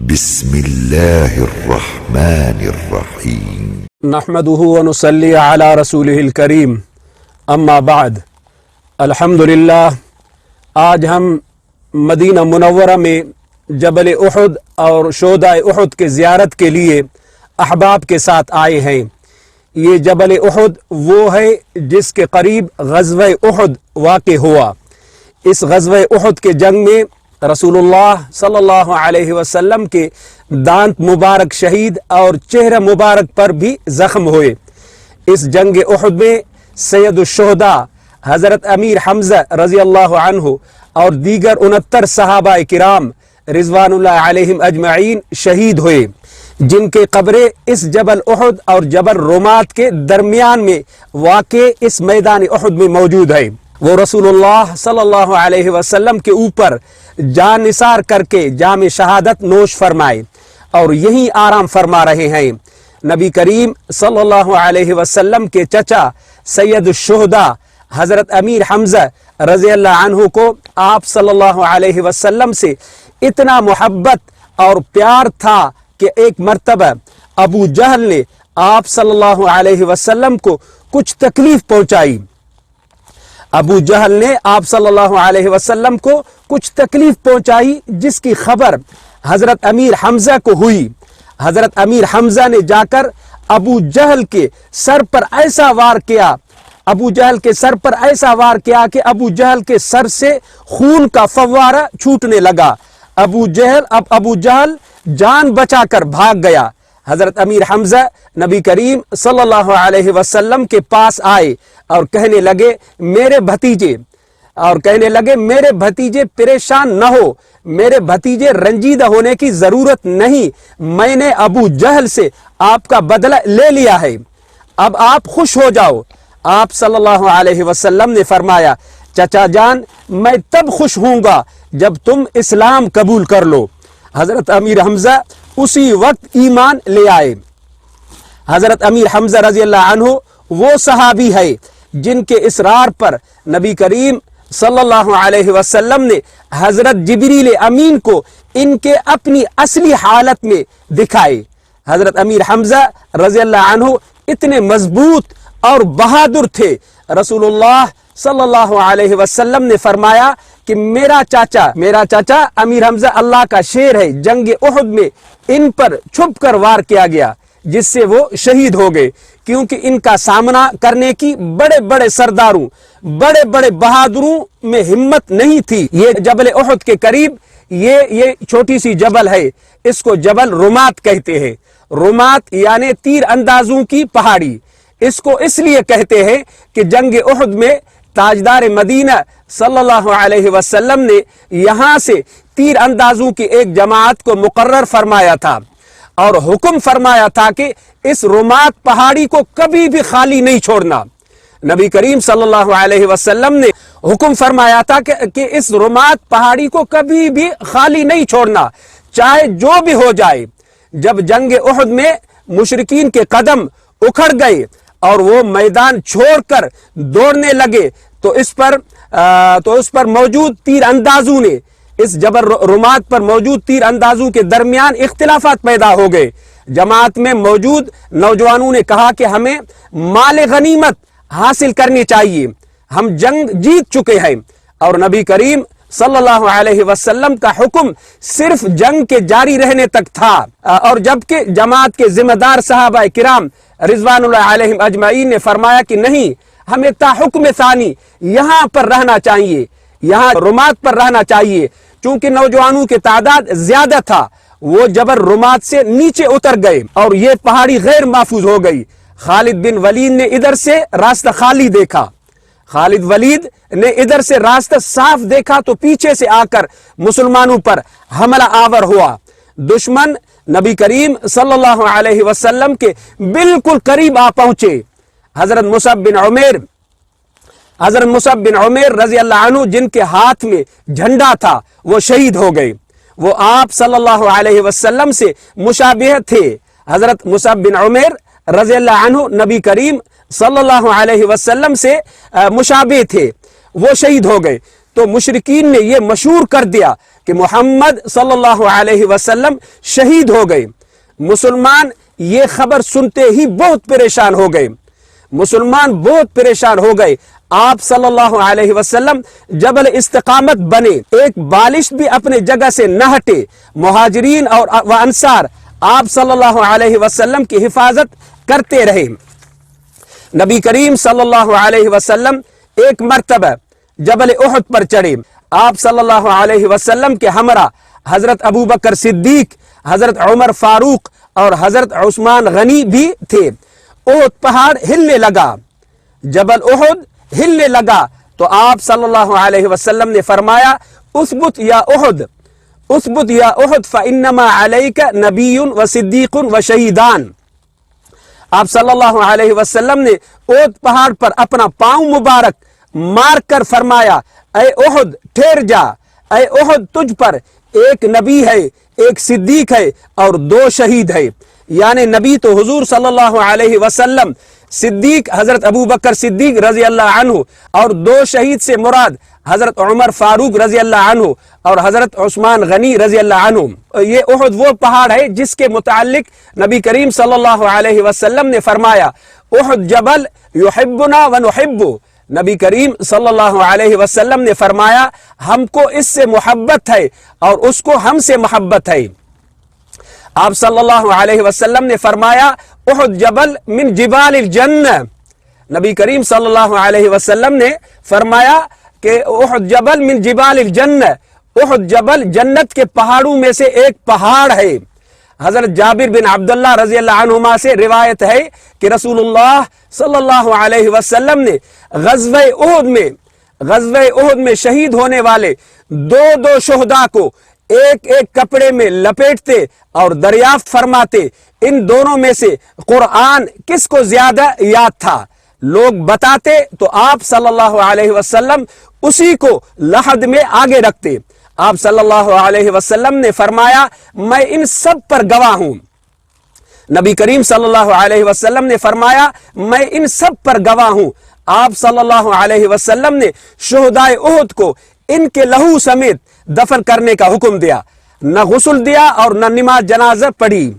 बिस्मिल्लाहिर्रहमानिर्रहीम। नहमदुहु व नुसल्ली अला रसूलिहिल करीम, अम्मा बाद। अल्हम्दुलिल्लाह, आज हम मदीना मुनव्वरा में जबल उहुद और शोहदाए उहुद के ज़ियारत के लिए अहबाब के साथ आए हैं। ये जबल उहुद वो है जिसके करीब ग़ज़वा उहुद वाक़े हुआ। इस ग़ज़वा उहुद के जंग में रसूलुल्लाह सल्लल्लाहु अलैहि वसल्लम के दांत मुबारक शहीद और चेहरा मुबारक पर भी ज़ख्म हुए। इस जंग उहुद में सैयदुश्शुहदा हज़रत अमीर हमज़ा रज़ी अल्लाह अन्हु और दीगर 69 सहाबा किराम रिज़वानुल्लाह अलैहिम अजमईन शहीद हुए, जिनके कब्रें इस जबल उहुद और जबल रुमात के दरमियान में वाक़े इस मैदान उहुद में मौजूद है। वो रसूलुल्लाह सल्लल्लाहु अलैहि वसल्लम के ऊपर जान निसार करके जाम शहादत नोश फरमाए और यही आराम फरमा रहे हैं। नबी करीम सल्लल्लाहु अलैहि वसल्लम के चचा सैयदुश्शुहदा हज़रत अमीर हमज़ा रज़ी अल्लाह अन्हु को आप सल्लल्लाहु अलैहि वसल्लम से इतना मोहब्बत और प्यार था कि एक मर्तबा अबू जहल ने आप सल्लल्लाहु अलैहि वसल्लम को कुछ तकलीफ पहुंचाई। अबू जहल ने आप सल्लल्लाहु अलैहि वसल्लम को कुछ तकलीफ पहुंचाई, जिसकी खबर हजरत अमीर हमजा को हुई। हजरत अमीर हमजा ने जाकर अबू जहल के सर पर ऐसा वार किया, अबू जहल के सर पर ऐसा वार किया कि अबू जहल के सर से खून का फव्वारा छूटने लगा। अबू जहल जान बचाकर भाग गया। हजरत अमीर हमजा नबी करीम सल्लल्लाहु अलैहि वसल्लम के पास आए और कहने लगे मेरे भतीजे परेशान न हो, मेरे भतीजे रंजीदा होने की जरूरत नहीं, मैंने अबू जहल से आपका बदला ले लिया है, अब आप खुश हो जाओ। आप सल्लल्लाहु अलैहि वसल्लम ने फरमाया, चचा जान, मैं तब खुश होऊंगा जब तुम इस्लाम कबूल कर लो। हजरत अमीर हमजा उसी वक्त ईमान ले आए। हजरत अमीर हमजा रजी अल्लाह अन्हु वो सहाबी है जिनके इसरार पर नबी करीम सल्लल्लाहु अलैहि वसल्लम ने हजरत जिब्रील अमीन को इनके अपनी असली हालत में दिखाए। हजरत अमीर हमजा रजी अल्लाह अन्हु इतने मजबूत और बहादुर थे। रसूलुल्लाह सल्लल्लाहु अलैहि वसल्लम ने फरमाया कि मेरा चाचा अमीर हमजा अल्लाह का शेर है। जंग उहुद में इन पर छुप कर वार किया गया, जिससे वो शहीद हो गए, क्योंकि इनका सामना करने की बड़े बड़े सरदारों, बड़े बड़े बहादुरों में हिम्मत नहीं थी। ये जबल उहुद के करीब ये छोटी सी जबल है, इसको जबल रुमात कहते हैं। रुमात यानी तीर अंदाजों की पहाड़ी। इसको इसलिए कहते हैं कि जंग उहुद में ताजदार मदीना सल्लल्लाहु अलैहि वसल्लम ने यहाँ से तीर अंदाजों की एक जमात को मुकर्रर फरमाया था और हुक्म फरमाया था कि इस रुमात पहाड़ी को कभी भी खाली नहीं छोड़ना। नबी करीम सल्लल्लाहु अलैहि वसल्लम ने हुक्म फरमाया था कि इस रुमात पहाड़ी को कभी भी खाली नहीं छोड़ना, चाहे जो भी हो जाए। जब जंग उहुद में मुशरिकीन के कदम उखड़ गए और वो मैदान छोड़कर दौड़ने लगे, तो इस पर मौजूद तीर अंदाजों ने, इस जबल रुमात पर मौजूद तीर अंदाजों के दरमियान इख्तिलाफात पैदा हो गए। जमात में मौजूद नौजवानों ने कहा कि हमें माल गनीमत हासिल करनी चाहिए, हम जंग जीत चुके हैं। और नबी करीम सल्लल्लाहु अलैहि वसल्लम का हुक्म सिर्फ जंग के जारी रहने तक था, और जबकि जमात के जिम्मेदार सहाबा किराम रिजवानुल्लाह अलैहिम अजमईन ने फरमाया कि नहीं, हमें ताहुक्म सानी यहाँ पर रहना चाहिए, यहाँ रुमात पर रहना चाहिए। चूंकि नौजवानों की तादाद ज्यादा था, वो जबर रुमात से नीचे उतर गए और ये पहाड़ी गैर महफूज हो गई। खालिद बिन वलीद ने इधर से रास्ता खाली देखा, खालिद वलीद ने इधर से रास्ता साफ देखा तो पीछे से आकर मुसलमानों पर हमला आवर हुआ। दुश्मन नबी करीम सल्लल्लाहु अलैहि वसल्लम के बिल्कुल करीब आ पहुंचे। हजरत मुसअब बिन उमैर रजी अल्लाह अन्हु, जिनके हाथ में झंडा था, वो शहीद हो गए। वो आप सल्लल्लाहु अलैहि वसल्लम से मुशाबिह थे। हजरत मुसअब बिन उमैर रजी अल्लाह अन्हु नबी करीम सल्लल्लाहु अलैहि वसल्लम से मुशाबिह थे, वो शहीद हो गए। تو مشرکین نے یہ مشہور کر دیا کہ محمد صلی اللہ علیہ وسلم شہید ہو گئے۔ مسلمان یہ خبر سنتے ہی بہت پریشان ہو گئے، مسلمان بہت پریشان ہو گئے۔ آپ صلی اللہ علیہ وسلم جبل استقامت بنے، ایک بالش بھی اپنے جگہ سے نہ ہٹے۔ مہاجرین اور انصار آپ صلی اللہ علیہ وسلم کی حفاظت کرتے رہے۔ نبی کریم صلی اللہ علیہ وسلم ایک مرتبہ جبل احد پر چڑھے۔ آپ صلی اللہ علیہ وسلم کے ہمراہ حضرت ابو بکر صدیق، حضرت عمر فاروق اور حضرت عثمان غنی بھی تھے۔ احد پہاڑ ہلنے لگا، جبل احد ہلنے لگا تو آپ صلی اللہ علیہ وسلم نے فرمایا اثبت یا احد، اثبت یا احد فانما علیک نبی و صدیق و شہیدان۔ آپ صلی اللہ علیہ وسلم نے احد پہاڑ پر اپنا پاؤں مبارک مار کر فرمایا اے احد ٹھہر جا، اے احد تجھ پر ایک نبی ہے، ایک صدیق ہے اور 2 شہید ہے۔ یعنی نبی تو حضور صلی اللہ علیہ وسلم، صدیق حضرت ابو بکر صدیق رضی اللہ عنہ، اور 2 شہید سے مراد حضرت عمر فاروق رضی اللہ عنہ اور حضرت عثمان غنی رضی اللہ عنہ۔ یہ احد وہ پہاڑ ہے جس کے متعلق نبی کریم صلی اللہ علیہ وسلم نے فرمایا احد جبل یحبنا ونحب۔ نبی کریم صلی اللہ علیہ وسلم نے فرمایا ہم کو اس سے محبت ہے اور اس کو ہم سے محبت ہے۔ آپ صلی اللہ علیہ وسلم نے فرمایا احد جبل من جبال الجنہ۔ نبی کریم صلی اللہ علیہ وسلم نے فرمایا کہ احد جبل من جبال الجنہ، احد جبل جنت کے پہاڑوں میں سے ایک پہاڑ ہے۔ حضرت جابر بن عبداللہ رضی اللہ عنہما سے روایت ہے کہ رسول اللہ صلی اللہ علیہ وسلم نے غزوہ احد میں شہید ہونے والے 2 شہداء کو ایک ایک کپڑے میں لپیٹتے اور دریافت فرماتے ان دونوں میں سے قرآن کس کو زیادہ یاد تھا۔ لوگ بتاتے تو آپ صلی اللہ علیہ وسلم اسی کو لحد میں آگے رکھتے۔ آپ صلی اللہ علیہ وسلم نے فرمایا میں ان سب پر گواہ ہوں۔ نبی کریم صلی اللہ علیہ وسلم نے فرمایا میں ان سب پر گواہ ہوں۔ آپ صلی اللہ علیہ وسلم نے شہدائے احد کو ان کے لہو سمیت دفن کرنے کا حکم دیا، نہ غسل دیا اور نہ نماز جنازہ پڑھی۔